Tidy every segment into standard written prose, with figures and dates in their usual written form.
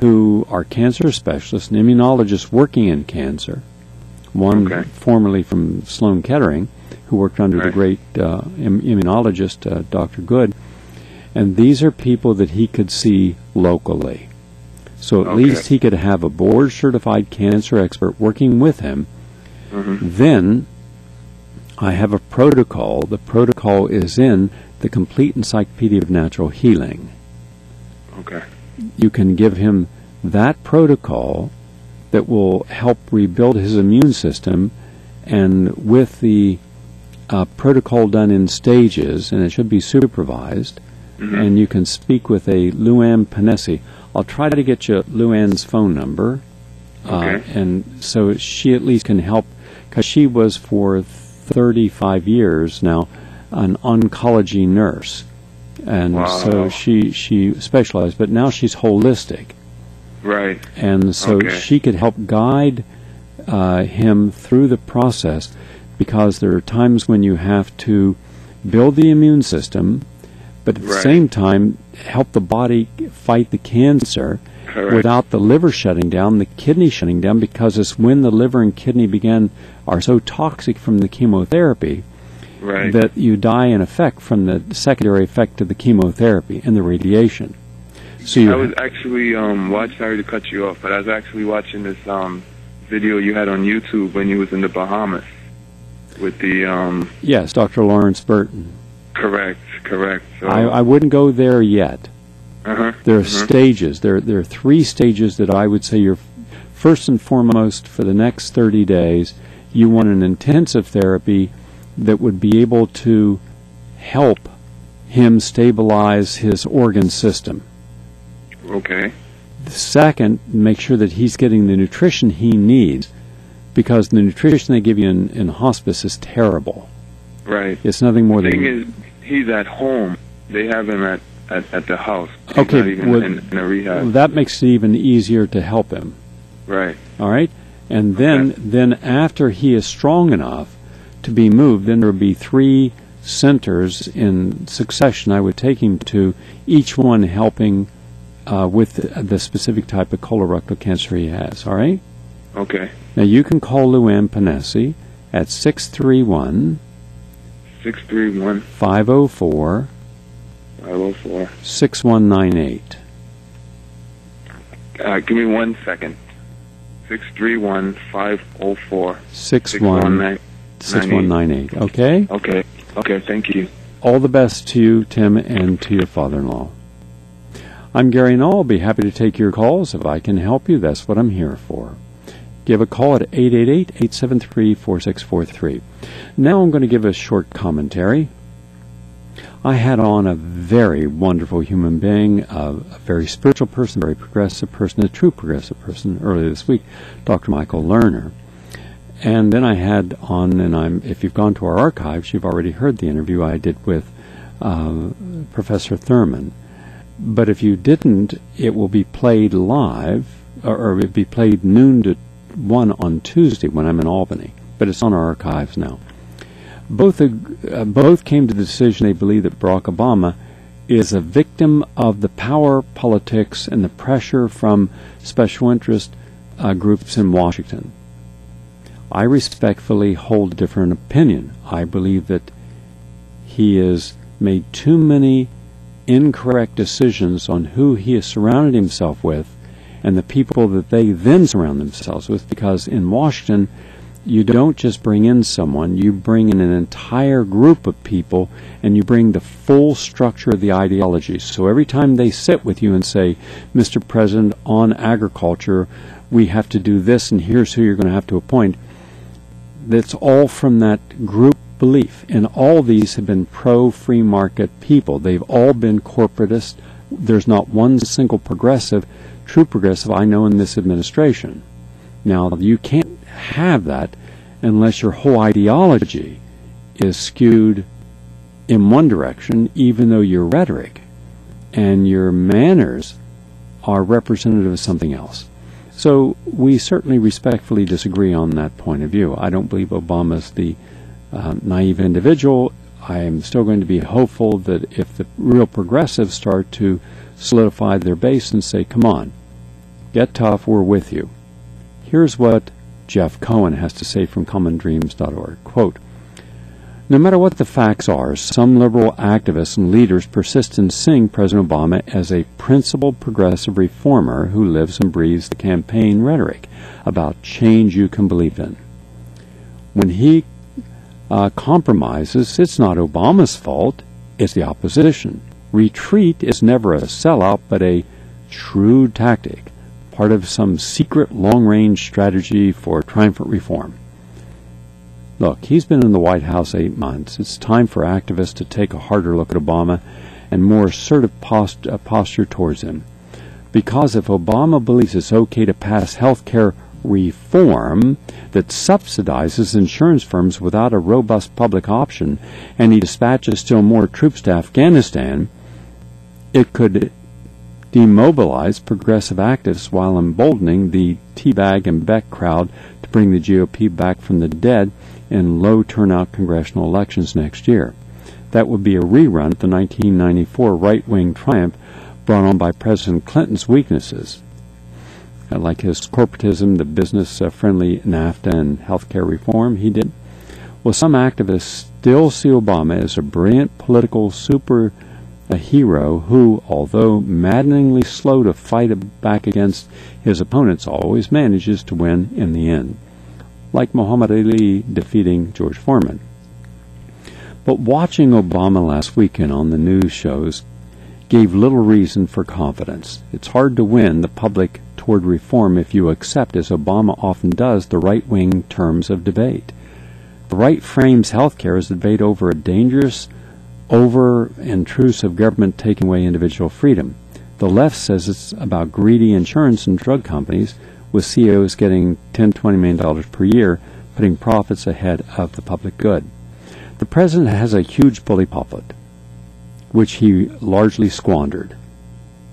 who are cancer specialists and immunologists working in cancer. One formerly from Sloan Kettering, who worked under the great immunologist, Dr. Good. And these are people that he could see locally. So at least he could have a board-certified cancer expert working with him. Then I have a protocol. The protocol is in the Complete Encyclopedia of Natural Healing. You can give him that protocol that will help rebuild his immune system, and with the protocol done in stages, and it should be supervised, and you can speak with a Luann Panesi. I'll try to get you Luann's phone number, and so she at least can help, because she was for 35 years now an oncology nurse, and so she specialized, but now she's holistic. And so she could help guide him through the process, because there are times when you have to build the immune system, but at the same time help the body fight the cancer without the liver shutting down, the kidney shutting down, because it's when the liver and kidney are so toxic from the chemotherapy that you die in effect from the secondary effect of the chemotherapy and the radiation. So I was actually sorry to cut you off, but I was actually watching this video you had on YouTube when you was in the Bahamas with the yes, Dr. Lawrence Burton. Correct. So I wouldn't go there yet. There are stages. There are 3 stages that I would say you're first and foremost for the next 30 days. You want an intensive therapy that would be able to help him stabilize his organ system. The second, make sure that he's getting the nutrition he needs, because the nutrition they give you in hospice is terrible. It's nothing more than... The thing is, he's at home. They have him at the house. He's not even in a rehab. Well, that makes it even easier to help him. All right? And then after he is strong enough to be moved, then there will be 3 centers in succession I would take him to, each one helping with the specific type of colorectal cancer he has. All right? Now you can call Luann Panesi at 631 504 6198. Give me 1 second. 631-504 6198. Okay? Okay, thank you. All the best to you, Tim, and to your father-in-law. I'm Gary Null. I'll be happy to take your calls. If I can help you, that's what I'm here for. Give a call at 888-873-4643. Now I'm going to give a short commentary. I had on a very wonderful human being, a very spiritual person, a very progressive person, a true progressive person earlier this week, Dr. Michael Lerner. And then I had on, and if you've gone to our archives, you've already heard the interview I did with Professor Thurman. But if you didn't, it will be played live, or it will be played noon to 1 on Tuesday when I'm in Albany. But it's on our archives now. Both came to the decision they believe that Barack Obama is a victim of the power politics and the pressure from special interest groups in Washington. I respectfully hold a different opinion. I believe that he has made too many incorrect decisions on who he has surrounded himself with and the people that they then surround themselves with, because in Washington you don't just bring in someone, you bring in an entire group of people, and you bring the full structure of the ideology. So every time they sit with you and say, Mr. President, on agriculture, we have to do this, and here's who you're going to have to appoint, that's all from that group belief. And all these have been pro-free market people. They've all been corporatists. There's not one single progressive, true progressive, I know in this administration. Now, you can't have that unless your whole ideology is skewed in one direction, even though your rhetoric and your manners are representative of something else. So we certainly respectfully disagree on that point of view. I don't believe Obama's the naive individual. I am still going to be hopeful that if the real progressives start to solidify their base and say, come on, Get tough, we're with you. Here's what Jeff Cohen has to say from commondreams.org. Quote, no matter what the facts are, some liberal activists and leaders persist in seeing President Obama as a principled progressive reformer who lives and breathes the campaign rhetoric about change you can believe in. When he compromises, it's not Obama's fault, it's the opposition. Retreat is never a sellout, but a shrewd tactic, part of some secret long-range strategy for triumphant reform. Look, he's been in the White House 8 months. It's time for activists to take a harder look at Obama and more assertive posture towards him. Because if Obama believes it's okay to pass health care reform that subsidizes insurance firms without a robust public option, and he dispatches still more troops to Afghanistan, it could demobilize progressive activists while emboldening the Teabag and Beck crowd to bring the GOP back from the dead in low-turnout congressional elections next year. That would be a rerun of the 1994 right-wing triumph brought on by President Clinton's weaknesses, like his corporatism, the business-friendly NAFTA, and health care reform he did. Well, some activists still see Obama as a brilliant political hero who, although maddeningly slow to fight back against his opponents, always manages to win in the end, like Muhammad Ali defeating George Foreman. But watching Obama last weekend on the news shows gave little reason for confidence. It's hard to win the public toward reform if you accept, as Obama often does, the right-wing terms of debate. The right frames health care as a debate over a dangerous, over-intrusive government taking away individual freedom. The left says it's about greedy insurance and drug companies, with CEOs getting $10, $20 million per year, putting profits ahead of the public good. The president has a huge bully pulpit, which he largely squandered.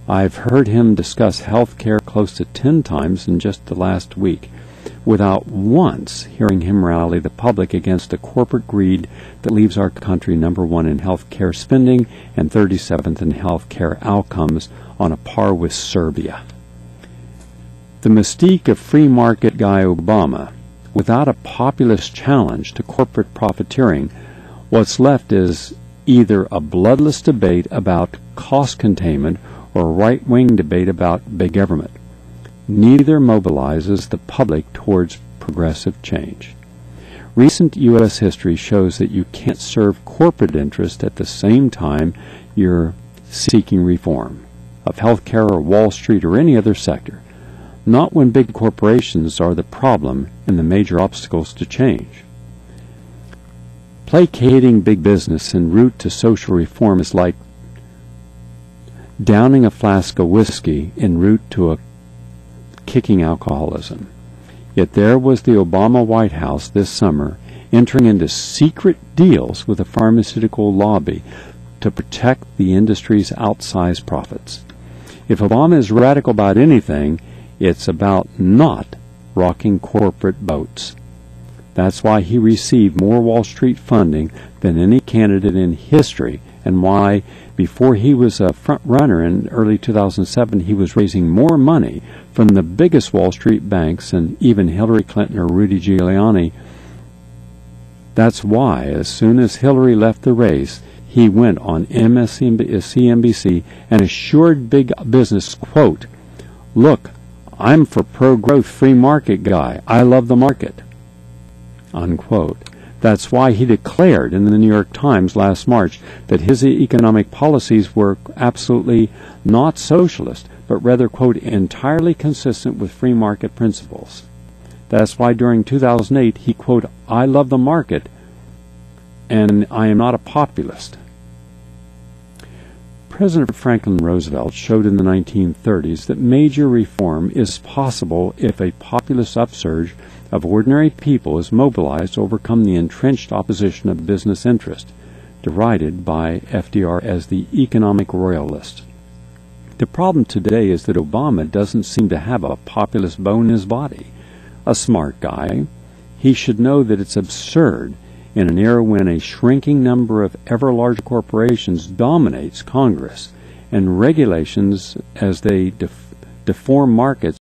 I've heard him discuss health care close to 10 times in just the last week, without once hearing him rally the public against the corporate greed that leaves our country #1 in health care spending and 37th in health care outcomes, on a par with Serbia. The mystique of free market guy Obama, without a populist challenge to corporate profiteering, what's left is either a bloodless debate about cost containment or a right-wing debate about big government. Neither mobilizes the public towards progressive change. Recent U.S. history shows that you can't serve corporate interest at the same time you're seeking reform of healthcare or Wall Street or any other sector. Not when big corporations are the problem and the major obstacles to change. Placating big business en route to social reform is like downing a flask of whiskey en route to a kicking alcoholism. Yet there was the Obama White House this summer entering into secret deals with the pharmaceutical lobby to protect the industry's outsized profits. If Obama is radical about anything, it's about not rocking corporate boats. That's why he received more Wall Street funding than any candidate in history, and why, before he was a front runner in early 2007, he was raising more money from the biggest Wall Street banks than even Hillary Clinton or Rudy Giuliani. That's why, as soon as Hillary left the race, he went on MSNBC and assured big business, quote, "Look, I'm for pro-growth free market guy. I love the market," unquote. That's why he declared in the New York Times last March that his economic policies were absolutely not socialist, but rather, quote, entirely consistent with free market principles. That's why during 2008 he, quote, "I love the market and I am not a populist." President Franklin Roosevelt showed in the 1930s that major reform is possible if a populist upsurge of ordinary people is mobilized to overcome the entrenched opposition of business interest, derided by FDR as the economic royalist. The problem today is that Obama doesn't seem to have a populist bone in his body. A smart guy, he should know that it's absurd in an era when a shrinking number of ever larger corporations dominates Congress and regulations as they deform markets